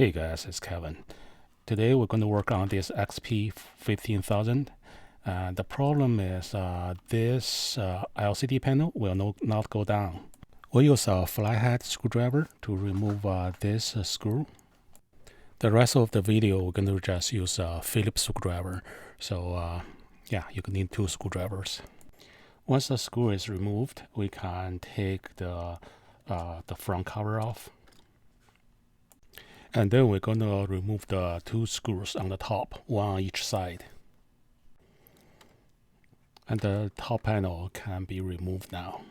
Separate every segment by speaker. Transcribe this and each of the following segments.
Speaker 1: Hey guys, it's Kevin. Today we're going to work on this XP-15000. The problem is this LCD panel will not go down. We'll use a flathead screwdriver to remove this screw. The rest of the video we're going to just use a Phillips screwdriver. So yeah, you can need two screwdrivers. Once the screw is removed, we can take the front cover off. And then we're going to remove the two screws on the top, one on each side. And the top panel can be removed now.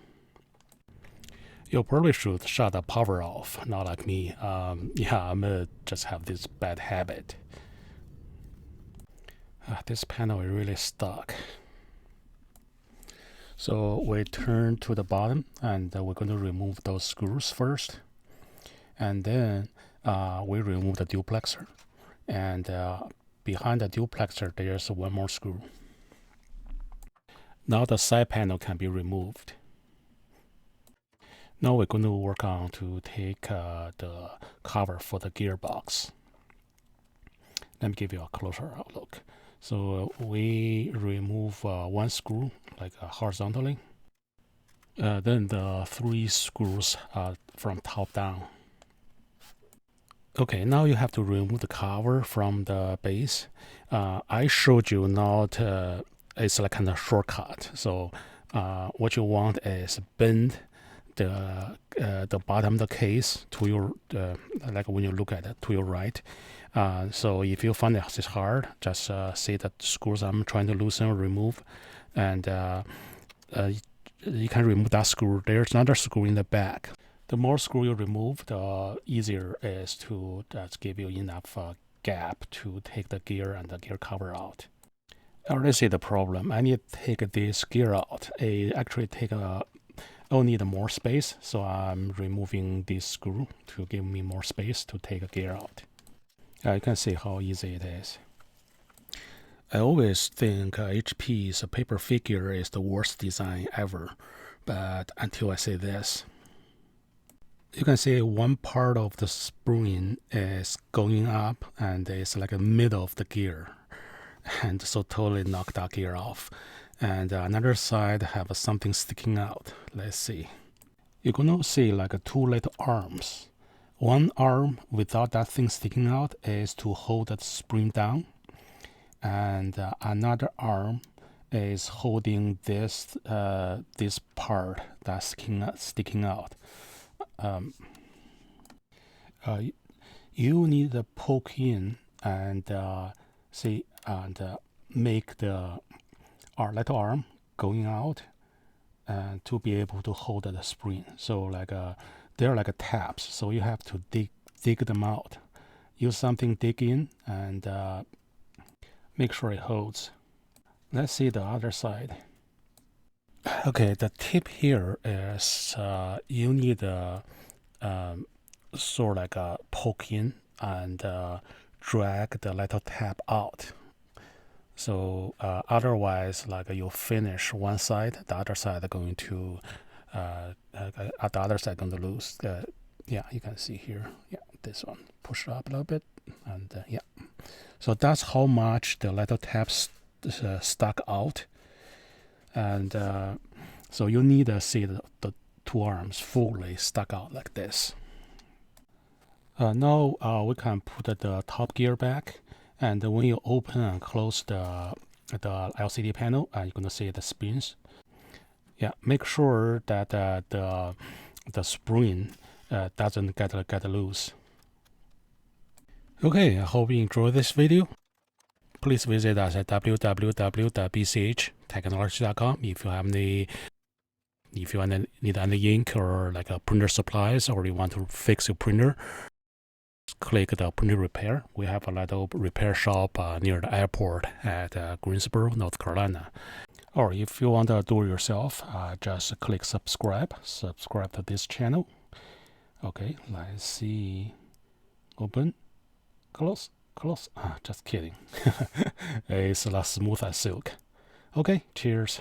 Speaker 1: You probably should shut the power off, not like me. Yeah, I'm just have this bad habit. This panel is really stuck. So we turn to the bottom, and we're going to remove those screws first. And then we remove the duplexer, and behind the duplexer there's one more screw. Now the side panel can be removed. Now we're going to work on to take the cover for the gearbox. Let me give you a closer look. So we remove one screw like horizontally, then the three screws from top down. Okay, now you have to remove the cover from the base. I showed you not, it's like kind of shortcut. So what you want is bend the bottom of the case to your, like when you look at it, to your right. So if you find this hard, just see the screws I'm trying to loosen or remove. And you can remove that screw. There's another screw in the back. The more screw you remove, the easier it is to just give you enough gap to take the gear and the gear cover out. Let's see the problem. I need to take this gear out. I actually I'll need more space, so I'm removing this screw to give me more space to take a gear out. You can see how easy it is. I always think HP's paper figure is the worst design ever, but until I say this. You can see one part of the spring is going up and it's like a middle of the gear, and so totally knock that gear off. And another side have something sticking out. Let's see. You're gonna see like two little arms. One arm without that thing sticking out is to hold the spring down, and another arm is holding this this part that's sticking out. You need to poke in and see and make the little arm going out and to be able to hold the spring. So like they're like tabs, so you have to dig them out. Use something, dig in, and make sure it holds. Let's see the other side. Okay, the tip here is you need a sort of like a poke in and drag the little tab out. So otherwise, like you'll finish one side, the other side going to the other side going to lose. Yeah, you can see here. Yeah, this one push up a little bit, and yeah. So that's how much the little tabs stuck out. And so you need to see the two arms fully stuck out like this. Now we can put the top gear back, and when you open and close the LCD panel, you're gonna see the springs. Yeah, make sure that the spring doesn't get loose. Okay, I hope you enjoyed this video. Please visit us at www.bchtechnology.com if you need any ink or like a printer supplies, or you want to fix your printer. Click the printer repair. We have a little repair shop near the airport at Greensboro, North Carolina. Or if you want to do it yourself, just click subscribe to this channel. Okay, let's see. Open, close. Just kidding. It's as smooth as silk. Okay, cheers.